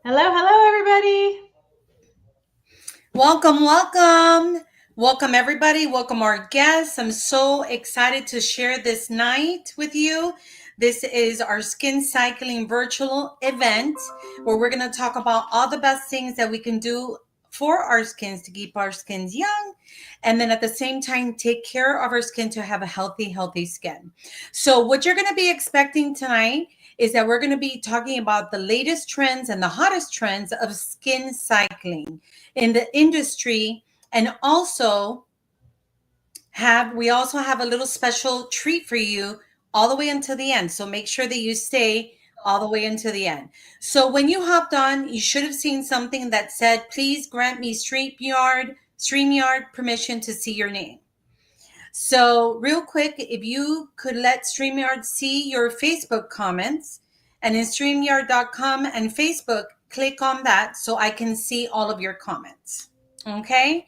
Hello, hello, everybody. Welcome, welcome. Welcome, everybody. Welcome, our guests. I'm so excited to share this night with you. This is our skin cycling virtual event where we're going to talk about all the best things that we can do for our skins to keep our skins young, and then at the same time take care of our skin to have a healthy skin. So what you're going to be expecting tonight is that we're going to be talking about the latest trends and the hottest trends of skin cycling in the industry, and also have a little special treat for you all the way until the end. So make sure that you stay all the way until the end. So when you hopped on, you should have seen something that said, please grant me StreamYard permission to see your name. So real quick, if you could let StreamYard see your Facebook comments, and in StreamYard.com and Facebook, click on that so I can see all of your comments. Okay.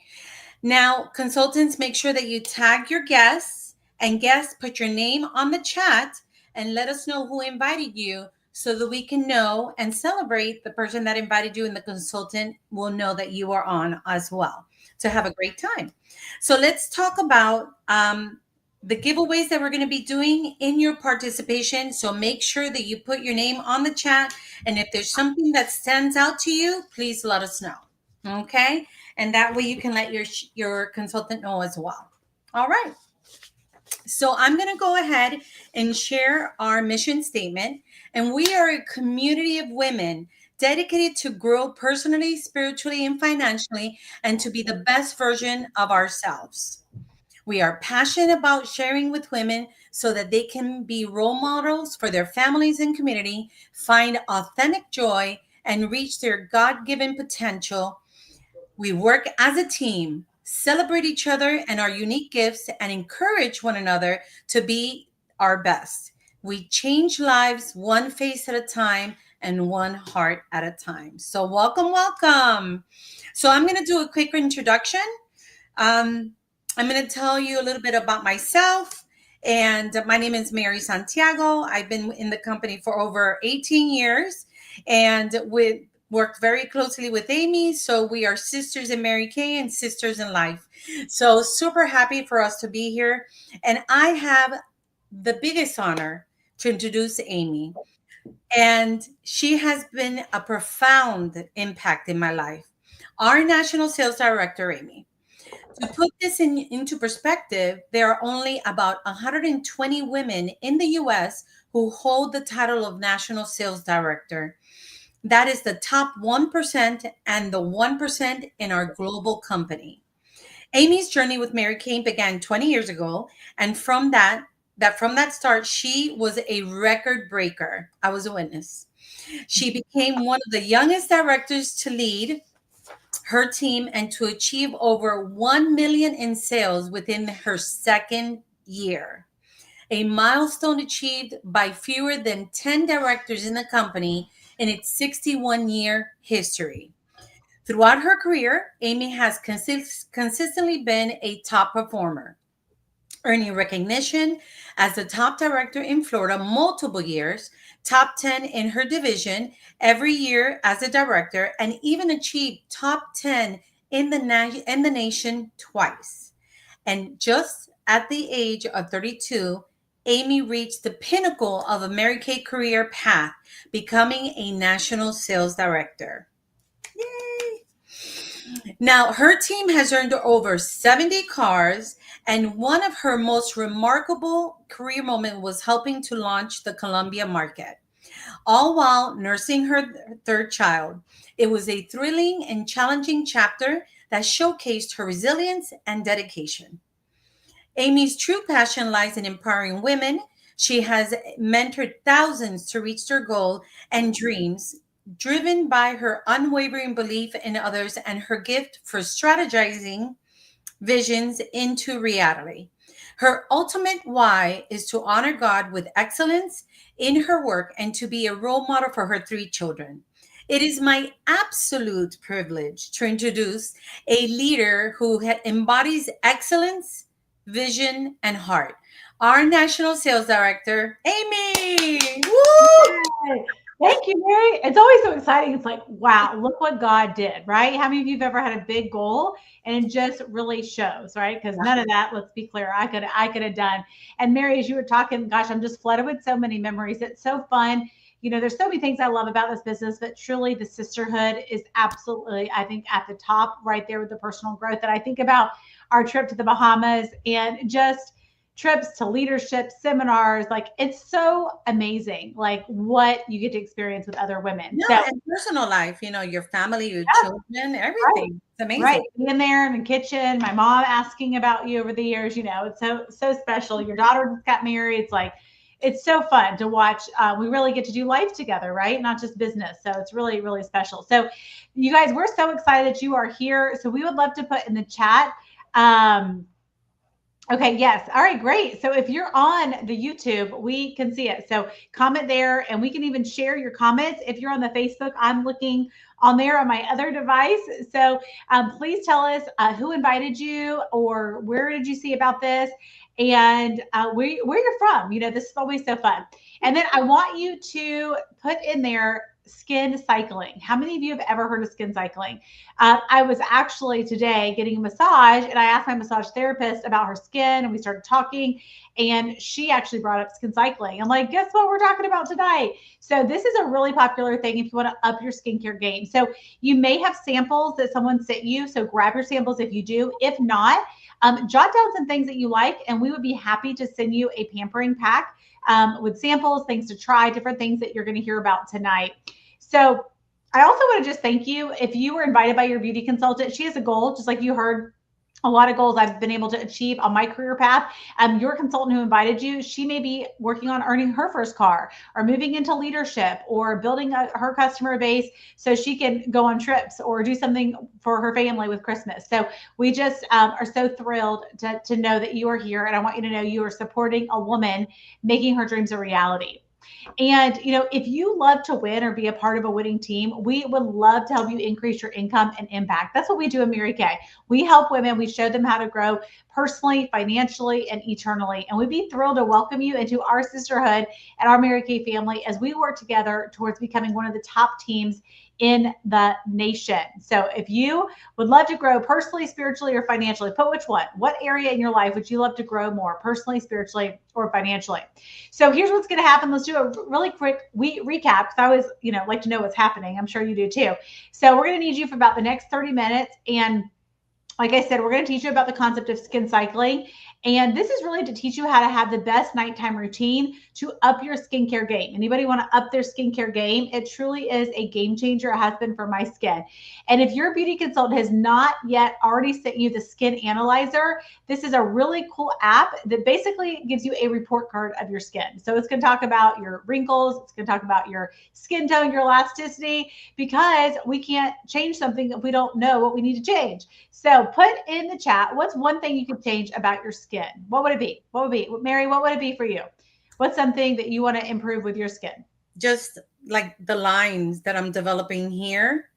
Now, consultants, make sure that you tag your guests, and guests, put your name on the chat and let us know who invited you so that we can know and celebrate the person that invited you, and the consultant will know that you are on as well to have a great time. So let's talk about the giveaways that we're going to be doing in your participation. So make sure that you put your name on the chat. And if there's something that stands out to you, please let us know. Okay. And that way you can let your consultant know as well. All right. So I'm going to go ahead and share our mission statement. And we are a community of women dedicated to grow personally, spiritually, and financially, and to be the best version of ourselves. We are passionate about sharing with women so that they can be role models for their families and community, find authentic joy, and reach their God given potential. We work as a team, celebrate each other and our unique gifts, and encourage one another to be our best. We change lives one face at a time and one heart at a time. So, welcome, welcome. So, I'm going to do a quick introduction. Um, I'm going to tell you a little bit about myself. And my name is Mary Santiago. I've been in the company for over 18 years, and with worked very closely with Amy. So we are sisters in Mary Kay and sisters in life. So super happy for us to be here. And I have the biggest honor to introduce Amy. And she has been a profound impact in my life. Our national sales director, Amy. To put this into perspective, there are only about 120 women in the US who hold the title of National Sales Director. That is the top 1% and the 1% in our global company. Amy's journey with Mary Kay began 20 years ago, and from that start, she was a record breaker. I was a witness. She became one of the youngest directors to lead her team and to achieve over 1 million in sales within her second year, a milestone achieved by fewer than 10 directors in the company in its 61-year history. Throughout her career, Amy has consistently been a top performer, earning recognition as the top director in Florida multiple years, top 10 in her division every year as a director, and even achieved top 10 in the nation twice. And just at the age of 32, Amy reached the pinnacle of a Mary Kay career path, becoming a national sales director. Yay! Now, her team has earned over 70 cars, and one of her most remarkable career moments was helping to launch the Colombia market, all while nursing her third child. It was a thrilling and challenging chapter that showcased her resilience and dedication. Amy's true passion lies in empowering women. She has mentored thousands to reach their goal and dreams, driven by her unwavering belief in others and her gift for strategizing visions into reality. Her ultimate why is to honor God with excellence in her work and to be a role model for her three children. It is my absolute privilege to introduce a leader who embodies excellence, vision, and heart. Our National Sales Director, Amy. Woo! Thank you, Mary. It's always so exciting. It's like, wow, look what God did, right? How many of you have ever had a big goal and it just really shows, right? Because none of that, let's be clear, I could have done. And Mary, as you were talking, gosh, I'm just flooded with so many memories. It's so fun. There's so many things I love about this business, but truly the sisterhood is absolutely, I think, at the top right there with the personal growth that I think about our trip to the Bahamas and just trips to leadership seminars. Like it's so amazing, like what you get to experience with other women. No, So and personal life, your family, your yeah, children, right, everything. It's right. amazing. Being there in the kitchen, my mom asking about you over the years, it's so special. Your daughter just got married. It's like it's so fun to watch. We really get to do life together, right? Not just business. So it's really, really special. So you guys, we're so excited that you are here. So we would love to put in the chat. Okay, yes. All right, great. So if you're on the YouTube, we can see it. So comment there and we can even share your comments. If you're on the Facebook, I'm looking on there on my other device. So please tell us who invited you or where did you see about this and where you're from. This is always so fun. And then I want you to put in there skin cycling. How many of you have ever heard of skin cycling? I was actually today getting a massage and I asked my massage therapist about her skin and we started talking and she actually brought up skin cycling. I'm like, guess what we're talking about tonight? So this is a really popular thing if you want to up your skincare game. So you may have samples that someone sent you. So grab your samples if you do. If not, jot down some things that you like and we would be happy to send you a pampering pack with samples, things to try, different things that you're going to hear about tonight. So I also want to just thank you. If you were invited by your beauty consultant, she has a goal, just like you heard a lot of goals I've been able to achieve on my career path. Your consultant who invited you, she may be working on earning her first car or moving into leadership or building her customer base so she can go on trips or do something for her family with Christmas. So we just are so thrilled to know that you are here. And I want you to know you are supporting a woman making her dreams a reality. And, if you love to win or be a part of a winning team, we would love to help you increase your income and impact. That's what we do in Mary Kay. We help women, we show them how to grow personally, financially, and eternally. And we'd be thrilled to welcome you into our sisterhood and our Mary Kay family as we work together towards becoming one of the top teams in the nation. So if you would love to grow personally, spiritually, or financially, put which one. What area in your life would you love to grow more, personally, spiritually, or financially? So here's what's going to happen. Let's do a really quick recap because I always, like to know what's happening. I'm sure you do too. So we're going to need you for about the next 30 minutes. And like I said, we're going to teach you about the concept of skin cycling. And this is really to teach you how to have the best nighttime routine to up your skincare game. Anybody want to up their skincare game? It truly is a game changer. It has been for my skin. And if your beauty consultant has not yet already sent you the skin analyzer, this is a really cool app that basically gives you a report card of your skin. So it's going to talk about your wrinkles. It's going to talk about your skin tone, your elasticity, because we can't change something if we don't know what we need to change. So put in the chat, what's one thing you could change about your skin? What would it be? What would it be? Mary, what would it be for you? What's something that you want to improve with your skin? Just like the lines that I'm developing here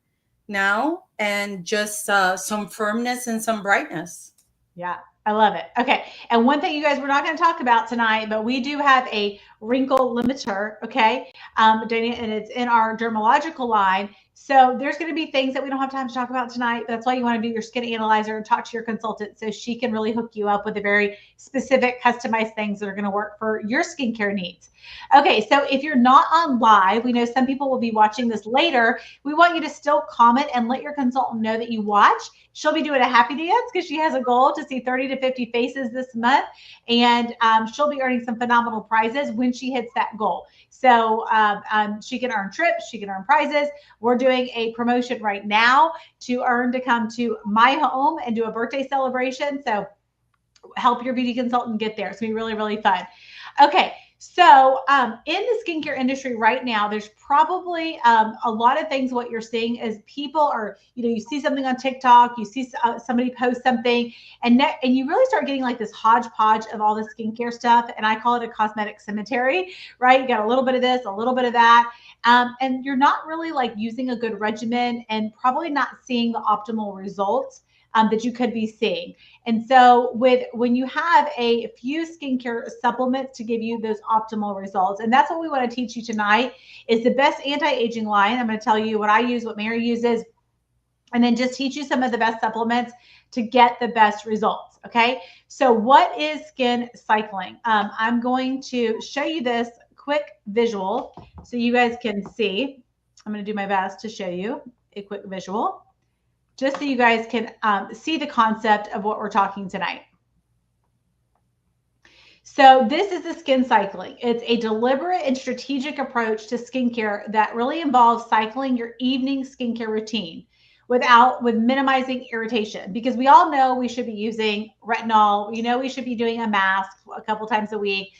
now, and just some firmness and some brightness. Yeah, I love it. Okay. And one thing you guys, we're not going to talk about tonight, but we do have a wrinkle limiter. Okay. Dana, and it's in our dermalogical line. So there's going to be things that we don't have time to talk about tonight. That's why you want to do your skin analyzer and talk to your consultant so she can really hook you up with the very specific customized things that are going to work for your skincare needs. Okay. So if you're not on live, we know some people will be watching this later. We want you to still comment and let your consultant know that you watch. She'll be doing a happy dance because she has a goal to see 30 to 50 faces this month. And she'll be earning some phenomenal prizes when she hits that goal. So she can earn trips, she can earn prizes. We're doing a promotion right now to earn to come to my home and do a birthday celebration. So help your beauty consultant get there. It's going to be really, really fun. Okay. So in the skincare industry right now, there's probably a lot of things. What you're seeing is people are, you see something on TikTok, you see somebody post something, and you really start getting like this hodgepodge of all the skincare stuff. And I call it a cosmetic cemetery, right? You got a little bit of this, a little bit of that. And you're not really like using a good regimen and probably not seeing the optimal results that you could be seeing. And so when you have a few skincare supplements to give you those optimal results, and that's what we want to teach you tonight, is the best anti-aging line. I'm going to tell you what I use, what Mary uses, and then just teach you some of the best supplements to get the best results. Okay. So what is skin cycling? I'm going to show you this quick visual so you guys can see. I'm going to do my best to show you a quick visual just so you guys can see the concept of what we're talking tonight. So this is the skin cycling. It's a deliberate and strategic approach to skincare that really involves cycling your evening skincare routine with minimizing irritation, because we all know we should be using retinol. We know we should be doing a mask a couple times a week.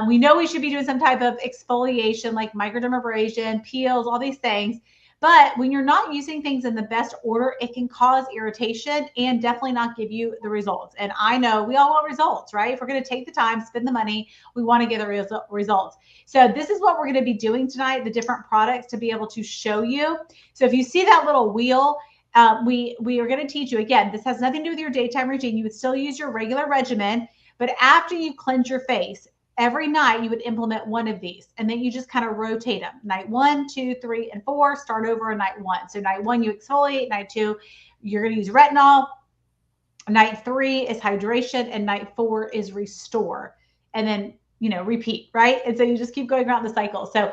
We know we should be doing some type of exfoliation like microdermabrasion, peels, all these things. But when you're not using things in the best order, it can cause irritation and definitely not give you the results. And I know we all want results, right? If we're going to take the time, spend the money, we want to get the results. So this is what we're going to be doing tonight, the different products to be able to show you. So if you see that little wheel, we are going to teach you, again, this has nothing to do with your daytime routine. You would still use your regular regimen, but after you cleanse your face, every night you would implement one of these, and then you just kind of rotate them. Night 1, 2, 3, and 4, start over on night 1. So night 1, you exfoliate. Night 2, you're going to use retinol. Night 3 is hydration, and night 4 is restore. And then, repeat, right? And so you just keep going around the cycle. So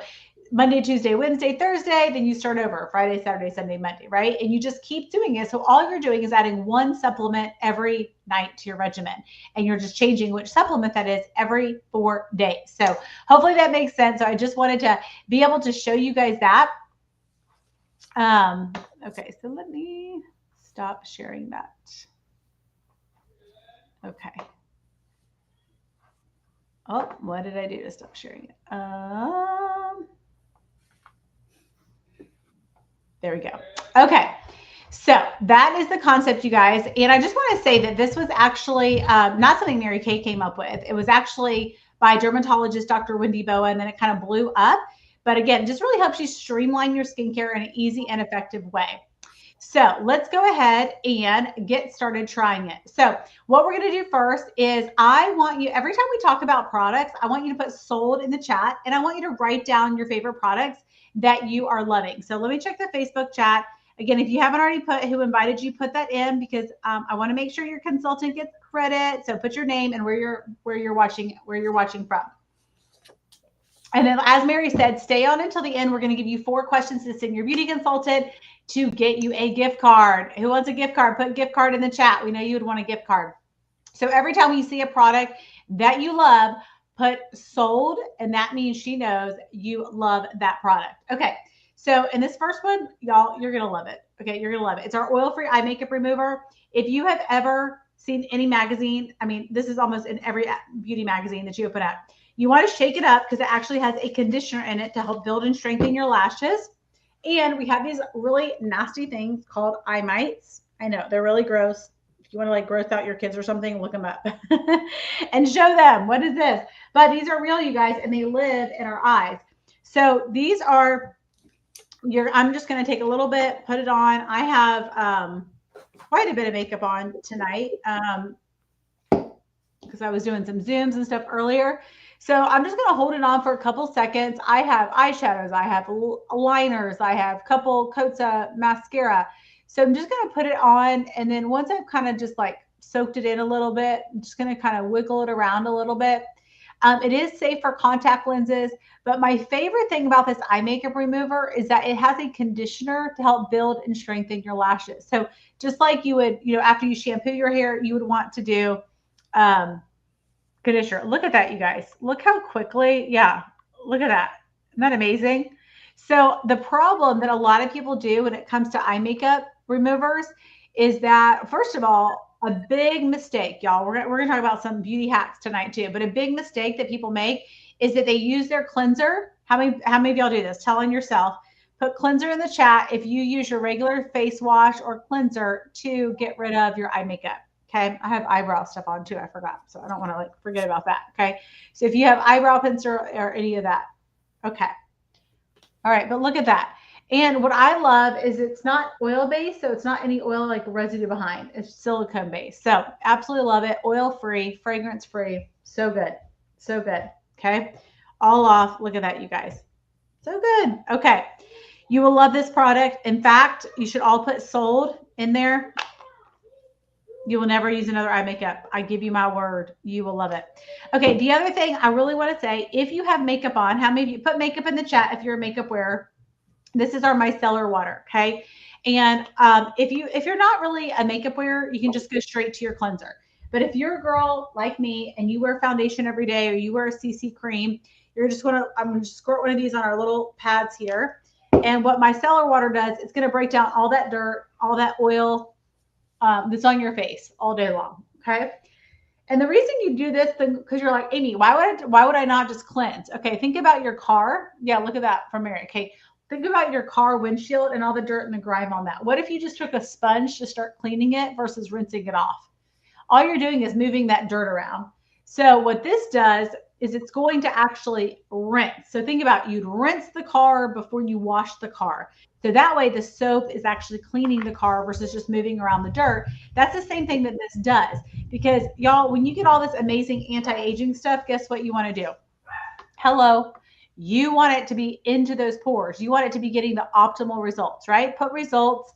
Monday, Tuesday, Wednesday, Thursday, then you start over Friday, Saturday, Sunday, Monday, right? And you just keep doing it. So all you're doing is adding one supplement every night to your regimen, and you're just changing which supplement that is every 4 days. So hopefully that makes sense. So I just wanted to be able to show you guys that. Okay, so let me stop sharing that. Okay. Oh, what did I do to stop sharing it? There we go. Okay. So that is the concept, you guys. And I just want to say that this was actually not something Mary Kay came up with. It was actually by dermatologist Dr. Wendy Boa, and then it kind of blew up. But again, just really helps you streamline your skincare in an easy and effective way. So let's go ahead and get started trying it. So what we're going to do first is I want you, every time we talk about products, I want you to put sold in the chat, and I want you to write down your favorite products that you are loving. So let me check the Facebook chat. Again, if you haven't already put who invited you, put that in, because I want to make sure your consultant gets credit. So put your name and where you're watching from. And then, as Mary said, stay on until the end. We're going to give you 4 questions to send your beauty consultant to get you a gift card. Who wants a gift card? Put gift card in the chat. We know you would want a gift card. So every time you see a product that you love, put sold, and that means she knows you love that product. Okay. So in this first one, y'all, you're going to love it. Okay. You're going to love it. It's our oil-free eye makeup remover. If you have ever seen any magazine, I mean, this is almost in every beauty magazine that you open up. You want to shake it up because it actually has a conditioner in it to help build and strengthen your lashes. And we have these really nasty things called eye mites. I know they're really gross. If you want to like gross out your kids or something, look them up and show them what is this. But these are real, you guys, and they live in our eyes. So these are I'm just going to take a little bit, put it on. I have quite a bit of makeup on tonight because I was doing some Zooms and stuff earlier. So I'm just going to hold it on for a couple seconds. I have eyeshadows, I have liners, I have a couple coats of mascara. So I'm just going to put it on. And then once I've kind of just like soaked it in a little bit, I'm just going to kind of wiggle it around a little bit. It is safe for contact lenses, but my favorite thing about this eye makeup remover is that it has a conditioner to help build and strengthen your lashes. So just like you would, after you shampoo your hair, you would want to do conditioner. Look at that, you guys. Look how quickly, look at that. Isn't that amazing? So the problem that a lot of people do when it comes to eye makeup removers is that, first of all, a big mistake, y'all, we're going to talk about some beauty hacks tonight too, but a big mistake that people make is that they use their cleanser. How many of y'all do this? Tell on yourself. Put cleanser in the chat if you use your regular face wash or cleanser to get rid of your eye makeup. Okay. I have eyebrow stuff on too. I forgot. So I don't want to forget about that. Okay. So if you have eyebrow pencil or any of that. Okay. All right. But look at that. And what I love is it's not oil based, so it's not any oil like residue behind. It's silicone based. So absolutely love it. Oil free, fragrance free. So good. So good. Okay. All off. Look at that, you guys. So good. Okay. You will love this product. In fact, you should all put sold in there. You will never use another eye makeup. I give you my word. You will love it. Okay. The other thing I really want to say, if you have makeup on, how many of you put makeup in the chat if you're a makeup wearer? This is our micellar water, okay? And if you're not really a makeup wearer, you can just go straight to your cleanser. But if you're a girl like me and you wear foundation every day or you wear a CC cream, you're just gonna I'm gonna squirt one of these on our little pads here. And what micellar water does, it's gonna break down all that dirt, all that oil that's on your face all day long. Okay. And the reason you do this, because you're like, Amy, why would I not just cleanse? Okay, think about your car. Yeah, look at that from Mary. Okay, think about your car windshield and all the dirt and the grime on that. What if you just took a sponge to start cleaning it versus rinsing it off? All you're doing is moving that dirt around. So what this does is it's going to actually rinse. So think about you'd rinse the car before you wash the car. So that way the soap is actually cleaning the car versus just moving around the dirt. That's the same thing that this does. Because y'all, when you get all this amazing anti-aging stuff, guess what you want to do? Hello. You want it to be into those pores. You want it to be getting the optimal results, right? Put results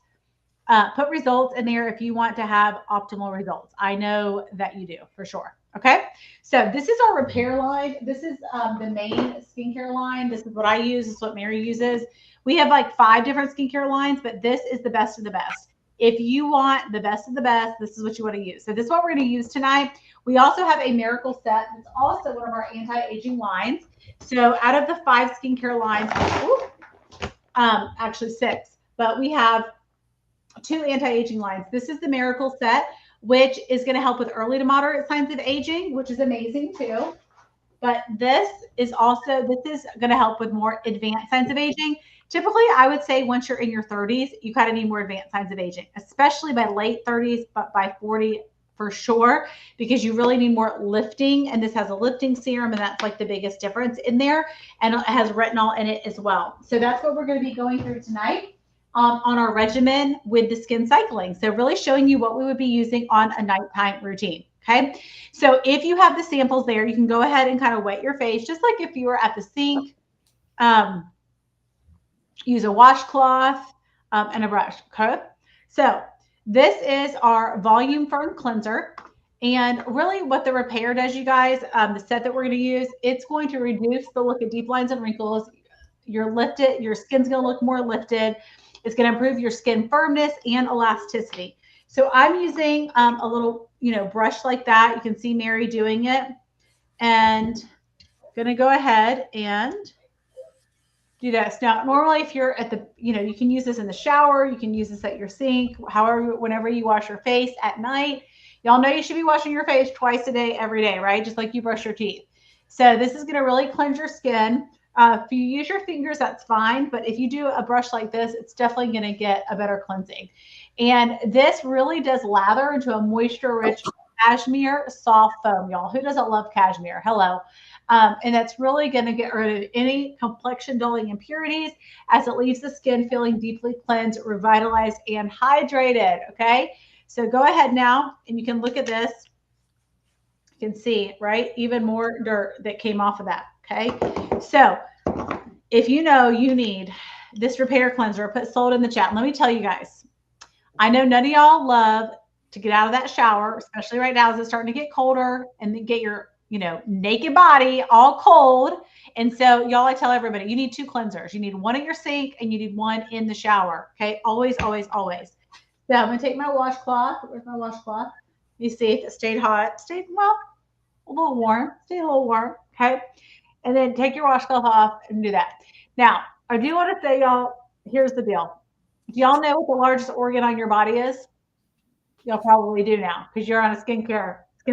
in there if you want to have optimal results. I know that you do for sure. Okay. So this is our repair line. This is the main skincare line. This is what I use. This is what Mary uses. We have like 5 different skincare lines, but this is the best of the best. If you want the best of the best, this is what you want to use. So this is what we're going to use tonight. We also have a miracle set. It's also one of our anti-aging lines. So out of the 5 skincare lines, actually 6, but we have 2 anti-aging lines. This is the Miracle Set, which is going to help with early to moderate signs of aging, which is amazing too. But this is going to help with more advanced signs of aging. Typically, I would say once you're in your 30s, you kind of need more advanced signs of aging, especially by late 30s, but by 40 for sure, because you really need more lifting. And this has a lifting serum, and that's like the biggest difference in there. And it has retinol in it as well. So that's what we're going to be going through tonight on our regimen with the skin cycling. So really showing you what we would be using on a nighttime routine. Okay. So if you have the samples there, you can go ahead and kind of wet your face, just like if you were at the sink. Use a washcloth and a brush. Okay. So this is our volume firm cleanser. And really what the repair does, you guys, the set that we're going to use, it's going to reduce the look of deep lines and wrinkles. Your skin's going to look more lifted. It's going to improve your skin firmness and elasticity. So I'm using a little, brush like that. You can see Mary doing it. And going to go ahead and do this. Now, normally if you're at you can use this in the shower. You can use this at your sink, however, whenever you wash your face at night. Y'all know you should be washing your face twice a day, every day, right? Just like you brush your teeth. So this is going to really cleanse your skin. If you use your fingers, that's fine. But if you do a brush like this, it's definitely going to get a better cleansing. And this really does lather into a moisture-rich cashmere soft foam, y'all. Who doesn't love cashmere? Hello. And that's really going to get rid of any complexion dulling impurities as it leaves the skin feeling deeply cleansed, revitalized, and hydrated. Okay. So go ahead now and you can look at this. You can see, right? Even more dirt that came off of that. Okay. So if you know you need this repair cleanser, put sold in the chat. Let me tell you guys, I know none of y'all love to get out of that shower, especially right now as it's starting to get colder and then get your, naked body all cold. And so y'all, I tell everybody, you need 2 cleansers. You need one at your sink and you need one in the shower. Okay. Always, always, always. So I'm going to take my washcloth. Where's my washcloth? You see if it stayed hot. Stayed, well, a little warm. Stayed a little warm. Okay. And then take your washcloth off and do that. Now, I do want to say, y'all, here's the deal. Do y'all know what the largest organ on your body is? Y'all probably do now because you're on a skin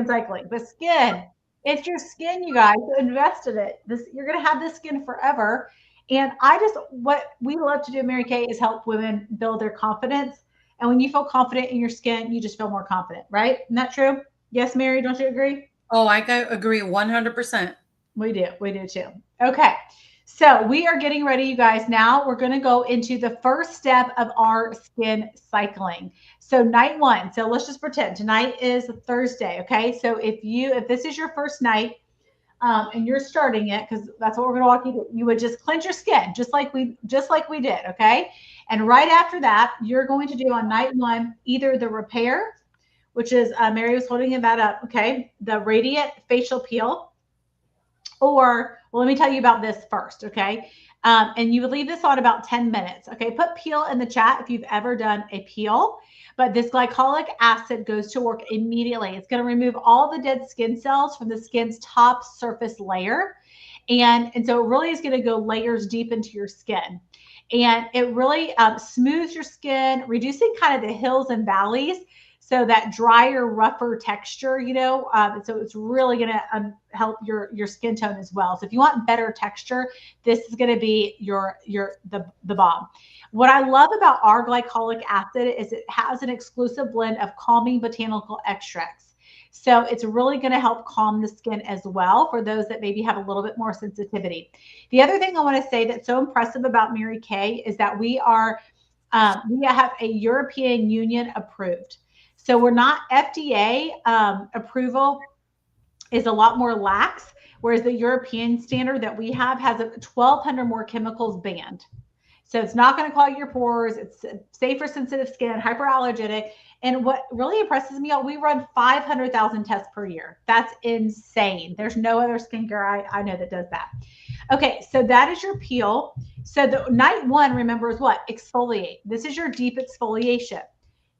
cycling. But skin, it's your skin, you guys. Invest in it. You're going to have this skin forever. And what we love to do at Mary Kay is help women build their confidence. And when you feel confident in your skin, you just feel more confident, right? Isn't that true? Yes, Mary, don't you agree? Oh, I agree 100%. We do too. Okay. So we are getting ready, you guys. Now we're going to go into the first step of our skin cycling. So night one. So let's just pretend tonight is Thursday. Okay. So if this is your first night, and you're starting it, because that's what we're going to walk you through, you would just cleanse your skin, just like we did. Okay. And right after that, you're going to do on night one either the repair, which is Mary was holding that up. Okay. The radiant facial peel, or, well, let me tell you about this first, okay? And you would leave this on about 10 minutes, okay? Put peel in the chat if you've ever done a peel. But this glycolic acid goes to work immediately. It's going to remove all the dead skin cells from the skin's top surface layer. And so it really is going to go layers deep into your skin. And it really smooths your skin, reducing kind of the hills and valleys. So that drier, rougher texture, so it's really going to help your skin tone as well. So if you want better texture, this is going to be the bomb. What I love about our glycolic acid is it has an exclusive blend of calming botanical extracts. So it's really going to help calm the skin as well for those that maybe have a little bit more sensitivity. The other thing I want to say that's so impressive about Mary Kay is that we have a European Union approved. So we're not FDA approval is a lot more lax, whereas the European standard that we have has 1,200 more chemicals banned. So it's not going to clog your pores. It's safe for sensitive skin, hyperallergenic. And what really impresses me, we run 500,000 tests per year. That's insane. There's no other skincare I know that does that. Okay, so that is your peel. So the night one, remember, is what? Exfoliate. This is your deep exfoliation.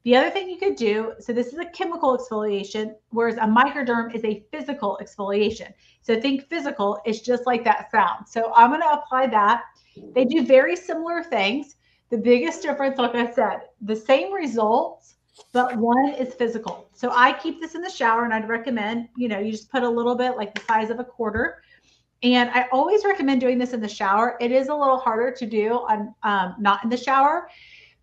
The other thing you could do, so this is a chemical exfoliation, whereas a microderm is a physical exfoliation. So think physical, it's just like that sound. So I'm going to apply that. They do very similar things. The biggest difference, like I said, the same results, but one is physical. So I keep this in the shower, and I'd recommend, you just put a little bit, like the size of a quarter. And I always recommend doing this in the shower. It is a little harder to do on not in the shower,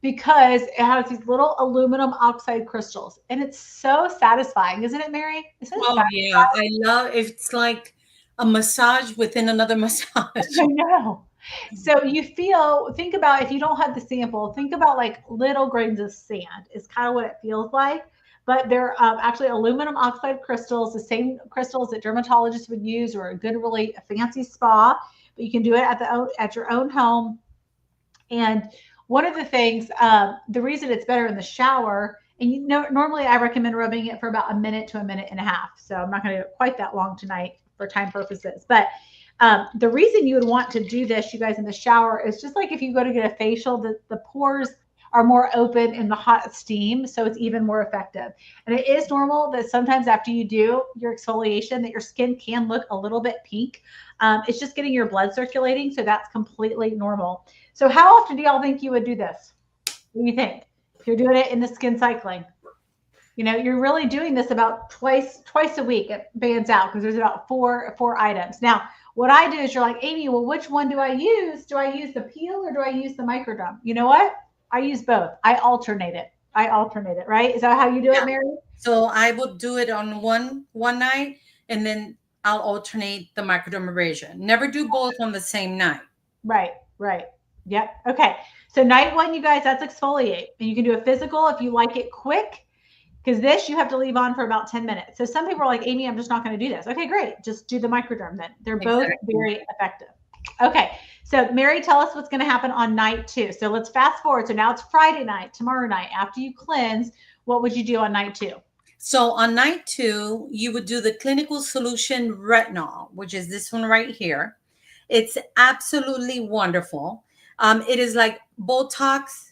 because it has these little aluminum oxide crystals, and it's so satisfying, isn't it, Mary? Isn't it Oh yeah, I love it's like a massage within another massage. I know. So think about, if you don't have the sample, think about like little grains of sand is kind of what it feels like. But they're actually aluminum oxide crystals, the same crystals that dermatologists would use, or a good, really fancy spa. But you can do it at your own home. And one of the things, the reason it's better in the shower, and normally I recommend rubbing it for about a minute to a minute and a half. So I'm not going to do it quite that long tonight for time purposes. But the reason you would want to do this, you guys, in the shower is just like if you go to get a facial, the pores are more open in the hot steam, so it's even more effective. And it is normal that sometimes after you do your exfoliation that your skin can look a little bit pink. It's just getting your blood circulating, so that's completely normal. So how often do y'all think you would do this? What do you think? If you're doing it in the skin cycling, you're really doing this about twice a week. It bans out because there's about four items. Now, what I do is, you're like, Amy, well, which one do I use? Do I use the peel or do I use the microdome? You know what? I use both. I alternate it, right? Is that how you do Yeah. it, Mary? So I would do it on one night, and then I'll alternate the microdermabrasion. Never do both on the same night. Right, right. Yep. Okay. So night one, you guys, that's exfoliate. And you can do a physical if you like it quick, because this you have to leave on for about 10 minutes. So some people are like, Amy, I'm just not going to do this. Okay, great. Just do the microderm then. They're both Exactly. very effective. Okay. So Mary, tell us what's going to happen on night two. So let's fast forward. So now it's Friday night, tomorrow night. After you cleanse, what would you do on night two? So on night two, you would do the clinical solution retinol, which is this one right here. It's absolutely wonderful. It is like Botox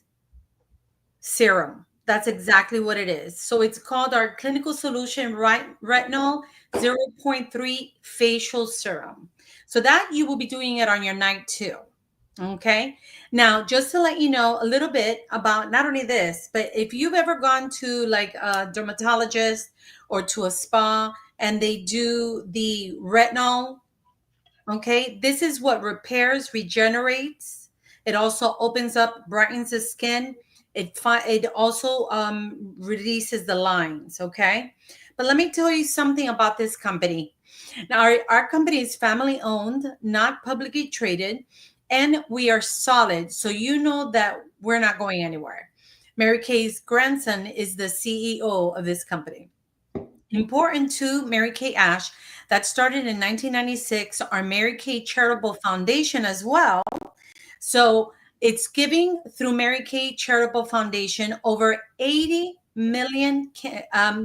serum. That's exactly what it is. So it's called our clinical solution retinol 0.3 facial serum. So that you will be doing it on your night two. Okay. Now, just to let you know a little bit about not only this, but if you've ever gone to like a dermatologist or to a spa and they do the retinol, okay, this is what repairs, regenerates. It also opens up, brightens the skin. It also releases the lines. Okay. But let me tell you something about this company. Now, our company is family owned, not publicly traded, and we are solid. So you know that we're not going anywhere. Mary Kay's grandson is the CEO of this company. Important to Mary Kay Ash, that started in 1996, our Mary Kay Charitable Foundation as well. So it's giving through Mary Kay Charitable Foundation. Over 80 million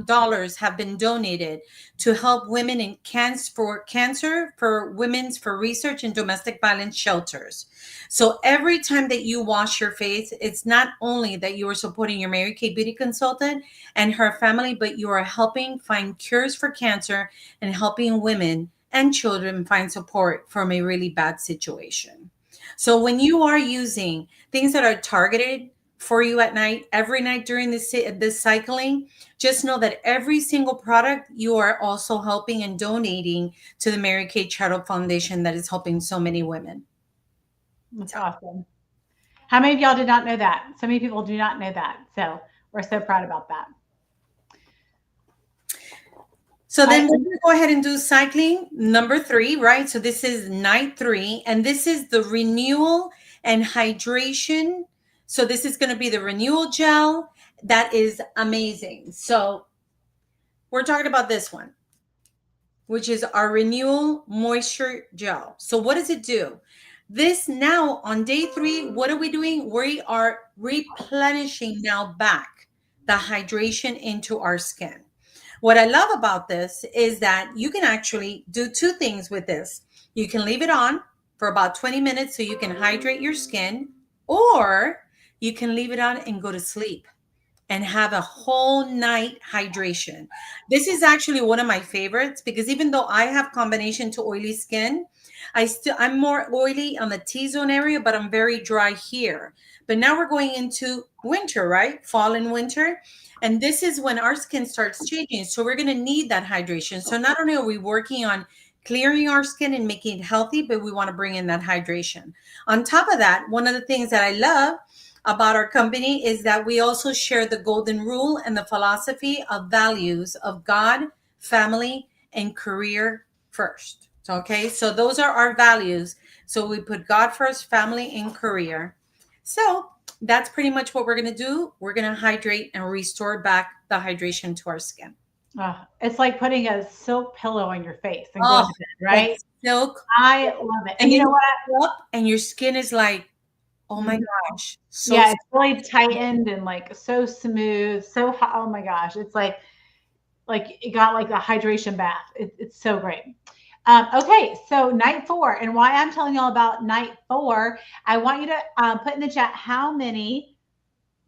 dollars have been donated to help women in cancer, for women's, for research and domestic violence shelters. So every time that you wash your face, it's not only that you are supporting your Mary Kay beauty consultant and her family, but you are helping find cures for cancer and helping women and children find support from a really bad situation. So when you are using things that are targeted for you at night, every night during this cycling, just know that every single product you are also helping and donating to the Mary Kay Charitable Foundation that is helping so many women. That's awesome. How many of y'all did not know that? So many people do not know that. So we're so proud about that. So then we're going to go ahead and do cycling number 3, right? So this is night 3, and this is the renewal and hydration. So this is going to be the renewal gel. That is amazing. So we're talking about this one, which is our renewal moisture gel. So what does it do? This now on day 3, what are we doing? We are replenishing now back the hydration into our skin. What I love about this is that you can actually do 2 things with this. You can leave it on for about 20 minutes so you can hydrate your skin, or you can leave it on and go to sleep and have a whole night hydration. This is actually one of my favorites because even though I have combination to oily skin, I'm more oily on the T-zone area, but I'm very dry here. But now we're going into winter, right? Fall and winter. And this is when our skin starts changing. So we're going to need that hydration. So not only are we working on clearing our skin and making it healthy, but we want to bring in that hydration. On top of that, one of the things that I love about our company is that we also share the golden rule and the philosophy of values of God, family, and career first. Okay, so those are our values. So we put God first, family, and career. So that's pretty much what we're going to do. We're going to hydrate and restore back the hydration to our skin. It's like putting a silk pillow on your face and going to bed, right? Like silk. I love it. And you know what? Up and your skin is like, oh my gosh. So yeah, it's really tightened and like so smooth, so hot. Oh my gosh. It's like it got like a hydration bath. It's so great. Okay, so night 4, and why I'm telling y'all about night 4, I want you to put in the chat how many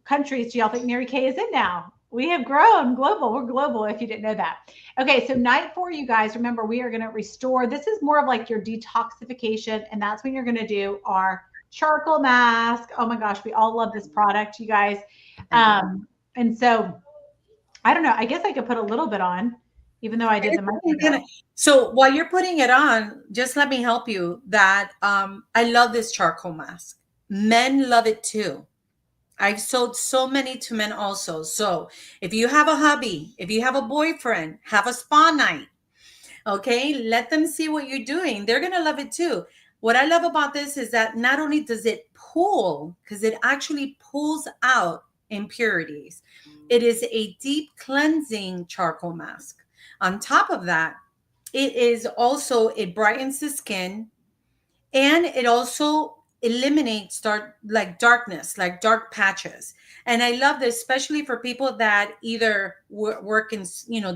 countries do y'all think Mary Kay is in now? We have grown global. We're global if you didn't know that. Okay, so night 4, you guys, remember we are going to restore. This is more of like your detoxification, and that's when you're going to do our charcoal mask. Oh my gosh, we all love this product, you guys. And so I don't know. I guess I could put a little bit on, even though I did the microphone. So while you're putting it on, just let me help you that I love this charcoal mask. Men love it too. I've sold so many to men also. So if you have a hubby, if you have a boyfriend, have a spa night, okay, let them see what you're doing. They're going to love it too. What I love about this is that not only does it pull, because it actually pulls out impurities, it is a deep cleansing charcoal mask. On top of that, it brightens the skin, and it also eliminates darkness, like dark patches. And I love this, especially for people that either work in,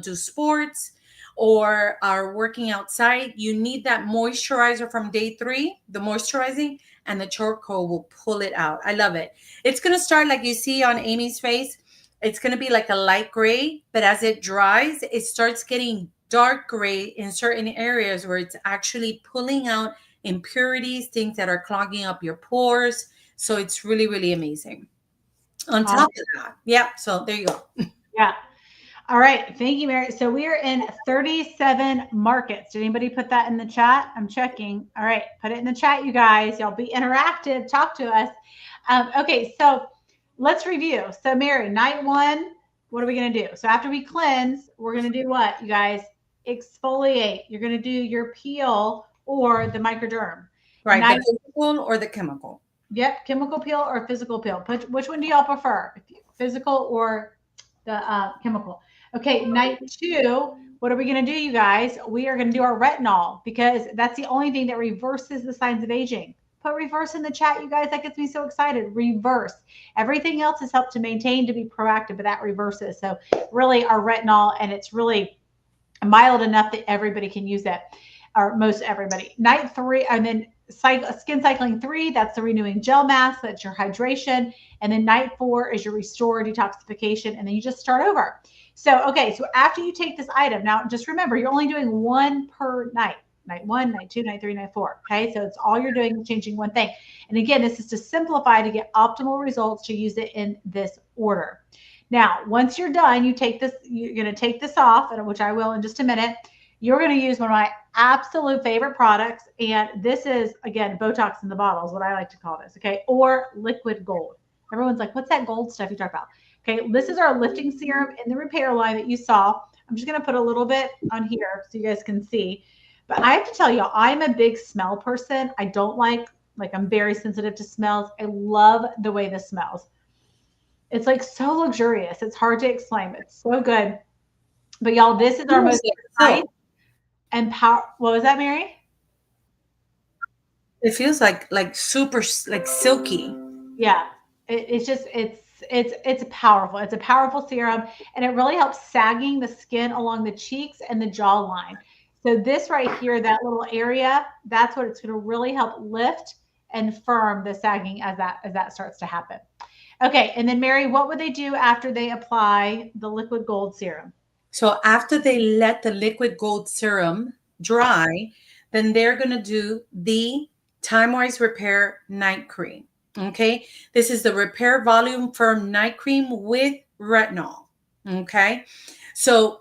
do sports or are working outside. You need that moisturizer from day 3, the moisturizing, and the charcoal will pull it out. I love it. It's going to start like you see on Amy's face. It's going to be like a light gray, but as it dries, it starts getting dark gray in certain areas where it's actually pulling out impurities, things that are clogging up your pores. So it's really, really amazing. On top of that, yeah. So there you go. Yeah. All right. Thank you, Mary. So we are in 37 markets. Did anybody put that in the chat? I'm checking. All right. Put it in the chat, you guys. Y'all be interactive. Talk to us. Okay. So let's review. So Mary, night 1, what are we going to do? So after we cleanse, we're going to do what, you guys? Exfoliate. You're going to do your peel or the microderm. Right, the Night, physical or the chemical. yep, chemical peel or physical peel. Which one do y'all prefer? Physical or the chemical? Okay, night two, what are we going to do, you guys? We are going to do our retinol because that's the only thing that reverses the signs of aging. Put reverse in the chat, you guys. That gets me so excited. Reverse. Everything else has helped to maintain, to be proactive, but that reverses. So, really, our retinol, and it's really mild enough that everybody can use it, or most everybody. Night three, and then skin cycling three, that's the renewing gel mask, that's your hydration. And then night four is your restore detoxification, and then you just start over. So, okay, so after you take this item, now just remember, you're only doing one per night. Night one, night two, night three, night four. Okay, so it's all you're doing is changing one thing. And again, this is to simplify to get optimal results to use it in this order. Now, once you're done, you take this, you're going to take this off, which I will in just a minute. You're going to use one of my absolute favorite products. And this is, again, Botox in the bottle is what I like to call this. Okay. Or liquid gold. Everyone's like, what's that gold stuff you talk about? Okay. This is our lifting serum in the repair line that you saw. I'm just going to put a little bit on here so you guys can see. But I have to tell you, I'm a big smell person. I don't like I'm very sensitive to smells. I love the way this smells. It's like so luxurious. It's hard to explain. It's so good. But y'all, this is our most precise So and power. What was that, Mary? it feels like super like silky. Yeah. It's just it's powerful. It's a powerful serum, and it really helps sagging the skin along the cheeks and the jawline. So this right here, that little area, that's what it's going to really help lift and firm the sagging as that starts to happen. Okay, and then Mary, what would they do after they apply the liquid gold serum? So after they let the liquid gold serum dry, then they're going to do the Time Wise Repair Night Cream. Okay. This is the Repair Volume Firm Night Cream with retinol. Okay. So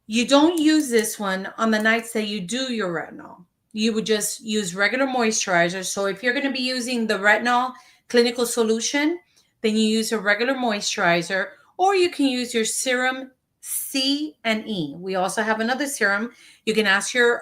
you don't use this one on the nights that you do your retinol. You would just use regular moisturizer. So if you're going to be using the retinol clinical solution, then you use a regular moisturizer, or you can use your serum C and E. We also have another serum. You can ask your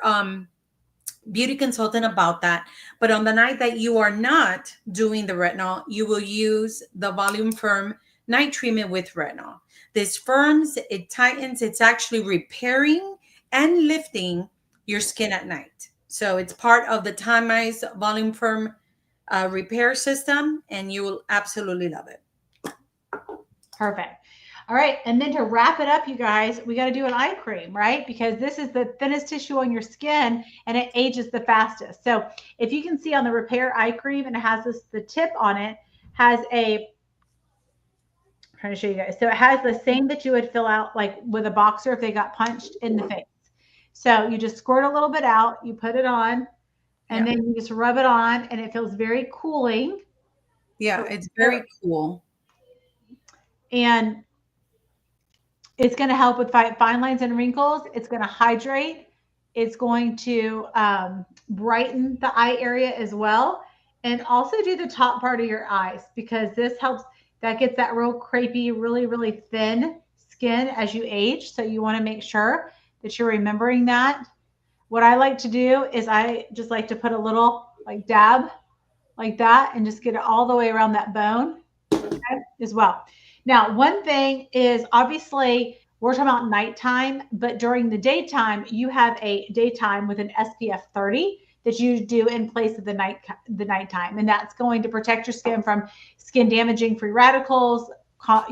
beauty consultant about that. But on the night that you are not doing the retinol, you will use the Volume Firm Night Treatment with retinol. This firms, it tightens, it's actually repairing and lifting your skin at night. So it's part of the Time-Eyes Volume Firm repair system, and you will absolutely love it. Perfect. All right. And then to wrap it up, you guys, we got to do an eye cream, right? Because this is the thinnest tissue on your skin and it ages the fastest. So if you can see on the repair eye cream, and it has the tip on it has I'm trying to show you guys. So it has the same that you would fill out like with a boxer if they got punched in the face. So you just squirt a little bit out, you put it on, and then you just rub it on, and it feels very cooling. Yeah, it's very cool. And it's going to help with fine lines and wrinkles. It's going to hydrate. It's going to brighten the eye area as well. And also do the top part of your eyes, because this helps, that gets that real crepey, really, really thin skin as you age. So you want to make sure that you're remembering that. What I like to do is I just like to put a little like dab like that and just get it all the way around that bone, okay, as well. Now, one thing is obviously we're talking about nighttime, but during the daytime, you have a daytime with an SPF 30 that you do in place of the nighttime, and that's going to protect your skin from skin damaging free radicals, all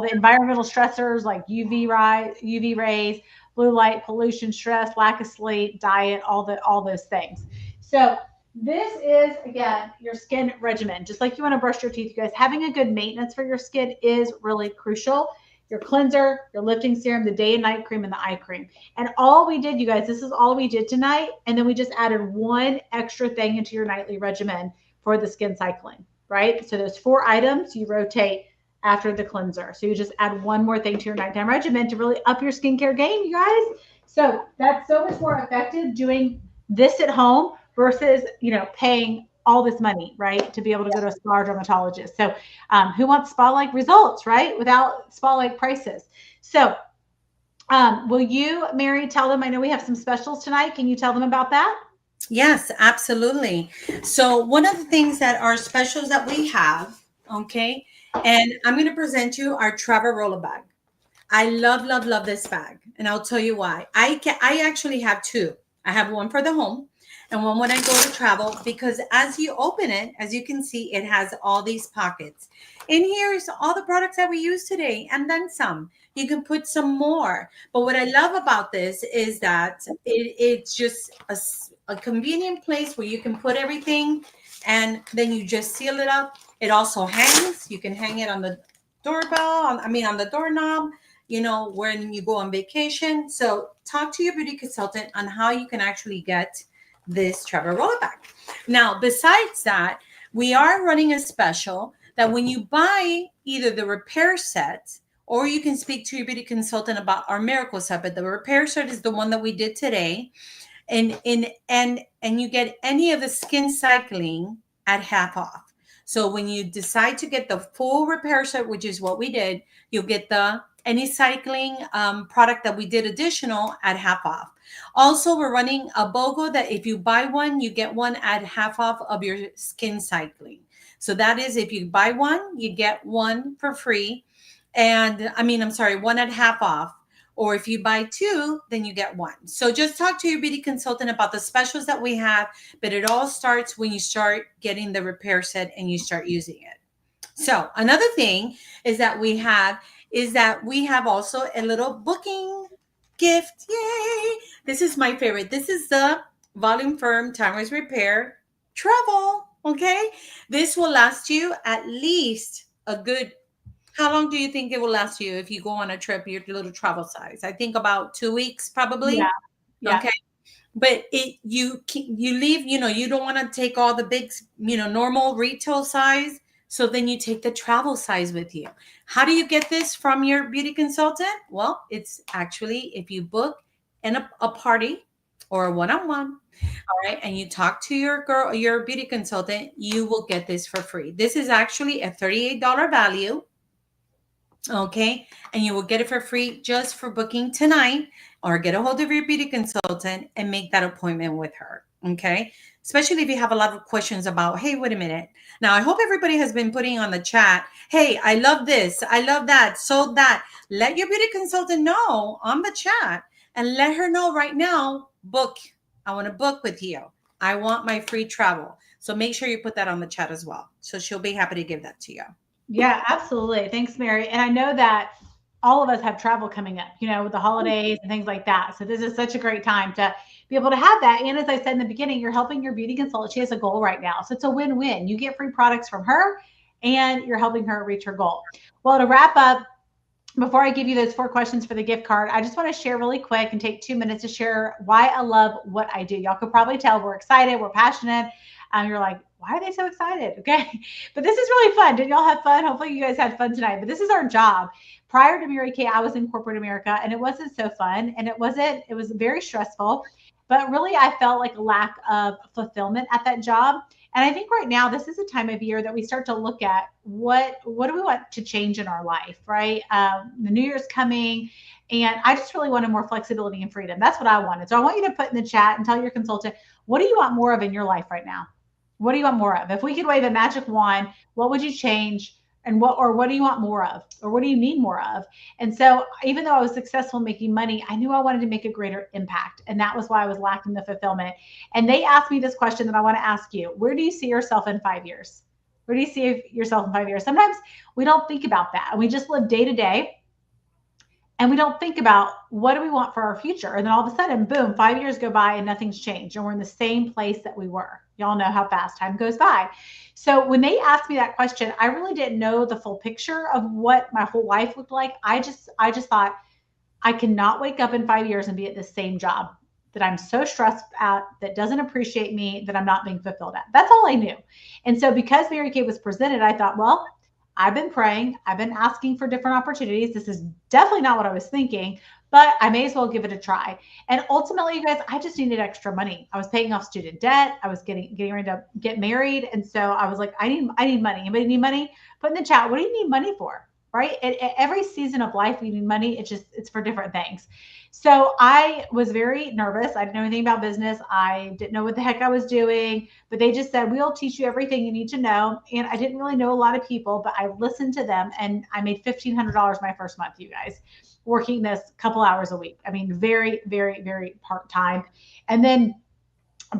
the environmental stressors like UV rays, blue light, pollution, stress, lack of sleep, diet, all those things. So this is, again, your skin regimen. Just like you want to brush your teeth, you guys, having a good maintenance for your skin is really crucial. Your cleanser, your lifting serum, the day and night cream, and the eye cream. And all we did, you guys, this is all we did tonight. And then we just added one extra thing into your nightly regimen for the skin cycling, right? So those 4 items you rotate after the cleanser. So you just add one more thing to your nighttime regimen to really up your skincare game, you guys. So that's so much more effective doing this at home versus, paying all this money, right, to be able to go to a spa dermatologist. So, who wants spa-like results, right, without spa-like prices? So, will you, Mary, tell them? I know we have some specials tonight. Can you tell them about that? Yes, absolutely. So one of the things that are specials that we have, okay, and I'm going to present you our travel roller bag. I love, love, love this bag, and I'll tell you why. I actually have two. I have one for the home, and one when I go to travel. Because as you open it, as you can see, it has all these pockets. In here is all the products that we use today, and then some. You can put some more. But what I love about this is that it's just a convenient place where you can put everything, and then you just seal it up. It also hangs. You can hang it on the doorbell. On the doorknob, when you go on vacation. So talk to your beauty consultant on how you can actually get this travel roller bag. Now, besides that, we are running a special that when you buy either the repair set, or you can speak to your beauty consultant about our miracle set. But the repair set is the one that we did today, and you get any of the skin cycling at half off. So when you decide to get the full repair set, which is what we did, you'll get the any cycling product that we did additional at half off. Also, we're running a BOGO that if you buy one, you get one at half off of your skin cycling. So that is, if you buy one, you get one for free. And I'm sorry, one at half off. Or if you buy two, then you get one. So just talk to your beauty consultant about the specials that we have. But it all starts when you start getting the repair set and you start using it. So another thing is that we have also a little booking gift. Yay! This is my favorite. This is the Volume Firm Timeless Repair Travel. Okay. This will last you at least a good, how long do you think it will last you if you go on a trip, your little travel size? I think about 2 weeks Yeah, probably. yeah, Okay. But you leave, you don't want to take all the big, normal retail size. So then you take the travel size with you. How do you get this from your beauty consultant? Well, it's actually if you book in a party or a one-on-one, all right, and you talk to your beauty consultant, you will get this for free. This is actually a $38 value. Okay. And you will get it for free just for booking tonight, or get a hold of your beauty consultant and make that appointment with her. Okay. Especially if you have a lot of questions about, hey, wait a minute. Now, I hope everybody has been putting on the chat, hey, I love this. I love that. So that, let your beauty consultant know on the chat and let her know right now, book. I want to book with you. I want my free travel. So make sure you put that on the chat as well. So she'll be happy to give that to you. yeah, absolutely. Thanks, Mary. And I know that all of us have travel coming up, with the holidays and things like that. So this is such a great time to be able to have that. And as I said in the beginning, you're helping your beauty consultant. She has a goal right now. So it's a win-win. You get free products from her and you're helping her reach her goal. Well, to wrap up, before I give you those 4 questions for the gift card, I just want to share really quick and take 2 minutes to share why I love what I do. Y'all could probably tell we're excited, we're passionate. You're like, why are they so excited? Okay. But this is really fun. Did y'all have fun? Hopefully you guys had fun tonight. But this is our job. Prior to Mary Kay, I was in corporate America and it wasn't so fun. And it was very stressful. But really, I felt like a lack of fulfillment at that job. And I think right now, this is a time of year that we start to look at what do we want to change in our life, right? The New Year's coming, and I just really wanted more flexibility and freedom. That's what I wanted. So I want you to put in the chat and tell your consultant, what do you want more of in your life right now? What do you want more of? If we could wave a magic wand, what would you change? And what do you want more of? Or what do you need more of? And so even though I was successful in making money, I knew I wanted to make a greater impact. And that was why I was lacking the fulfillment. And they asked me this question that I want to ask you. Where do you see yourself in 5 years? Where do you see yourself in 5 years? Sometimes we don't think about that. And we just live day to day. And we don't think about what do we want for our future. And then all of a sudden, boom, 5 years go by and nothing's changed. And we're in the same place that we were. Y'all know how fast time goes by. So when they asked me that question, I really didn't know the full picture of what my whole life looked like. I just thought I cannot wake up in 5 years and be at the same job that I'm so stressed at, that doesn't appreciate me, that I'm not being fulfilled at. That's all I knew. And so because Mary Kay was presented, I thought, well, I've been praying. I've been asking for different opportunities. This is definitely not what I was thinking, but I may as well give it a try. And ultimately, you guys, I just needed extra money. I was paying off student debt. I was getting ready to get married, and so I was like, I need money. Anybody need money? Put in the chat. What do you need money for? Right? At every season of life, we need money. It's for different things. So I was very nervous. I didn't know anything about business. I didn't know what the heck I was doing, but they just said, we'll teach you everything you need to know. And I didn't really know a lot of people, but I listened to them and I made $1,500 my first month, you guys, working this couple hours a week. I mean, very, very, very part time. And then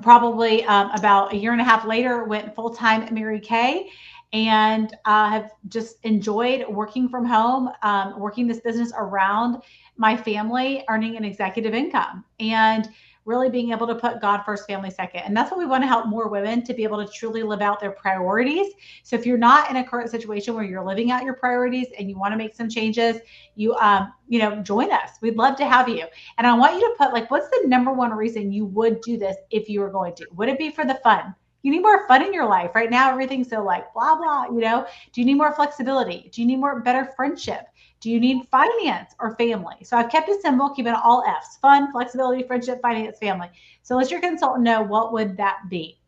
probably about a year and a half later, went full time at Mary Kay and have just enjoyed working from home, working this business around my family, earning an executive income, and really being able to put God first, family second. And that's what we want to help more women to be able to truly live out their priorities. So if you're not in a current situation where you're living out your priorities and you want to make some changes, join us. We'd love to have you. And I want you to put, like, what's the number one reason you would do this if you were going to? Would it be for the fun? You need more fun in your life. Right now, everything's so like blah, blah. Do you need more flexibility? Do you need more better friendship? Do you need finance or family? So I've kept it simple, keeping it all F's: fun, flexibility, friendship, finance, family. So let your consultant know what would that be.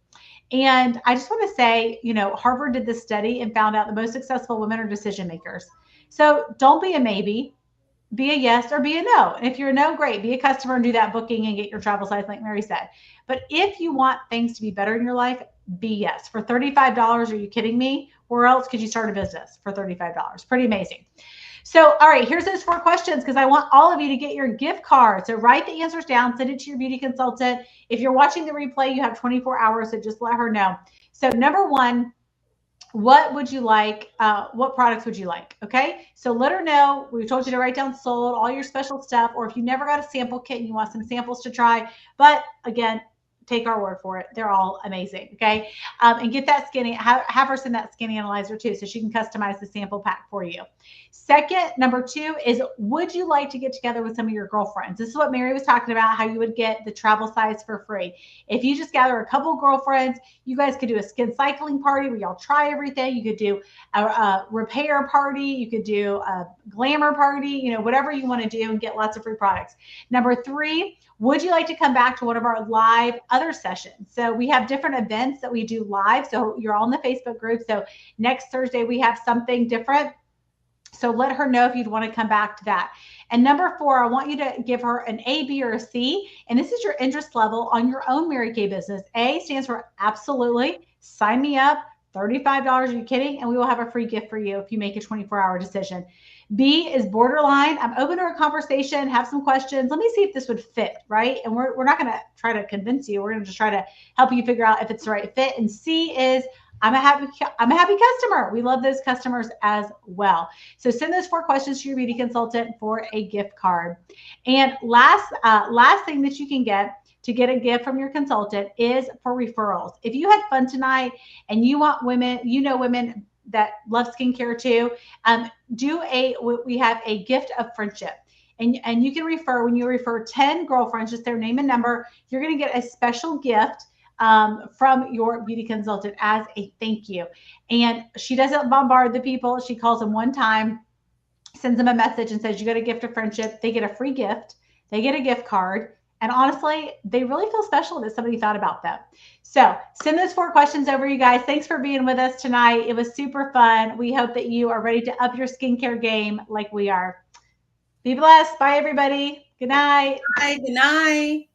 And I just want to say, Harvard did this study and found out the most successful women are decision makers. So don't be a maybe, be a yes or be a no. And if you're a no, great. Be a customer and do that booking and get your travel size, like Mary said. But if you want things to be better in your life, be yes. For $35, are you kidding me? Where else could you start a business for $35? Pretty amazing. So, all right, here's those 4 questions because I want all of you to get your gift card. So write the answers down, send it to your beauty consultant. If you're watching the replay, you have 24 hours, so just let her know. So number one, what would you like? What products would you like? Okay. So let her know. We told you to write down sold, all your special stuff, or if you never got a sample kit and you want some samples to try. But again, take our word for it. They're all amazing. Okay. And get that skin, have her send that skin analyzer too, so she can customize the sample pack for you. Second, number two is, would you like to get together with some of your girlfriends? This is what Mary was talking about, how you would get the travel size for free. If you just gather a couple girlfriends, you guys could do a skin cycling party where y'all try everything. You could do a repair party. You could do a glamour party, whatever you want to do, and get lots of free products. Number three, would you like to come back to one of our live other sessions? So we have different events that we do live. So you're all in the Facebook group. So next Thursday, we have something different. So let her know if you'd want to come back to that. And number four, I want you to give her an A, B, or a C. And this is your interest level on your own Mary Kay business. A stands for absolutely. Sign me up. $35. Are you kidding? And we will have a free gift for you if you make a 24-hour decision. B is borderline. I'm open to a conversation, have some questions. Let me see if this would fit, right? And we're not going to try to convince you. We're going to just try to help you figure out if it's the right fit. And C is, I'm a happy customer. We love those customers as well. So send those 4 questions to your beauty consultant for a gift card. And last thing that you can get to get a gift from your consultant is for referrals. If you had fun tonight and you want women, women that love skincare too, we have a gift of friendship. And you can refer, when you refer 10 girlfriends, just their name and number, you're going to get a special gift from your beauty consultant as a thank you. And she doesn't bombard the people. She calls them one time, sends them a message and says, you got a gift of friendship. They get a free gift. They get a gift card. And honestly, they really feel special that somebody thought about them. So send those 4 questions over, you guys. Thanks for being with us tonight. It was super fun. We hope that you are ready to up your skincare game like we are. Be blessed. Bye, everybody. Good night. Bye. Good night.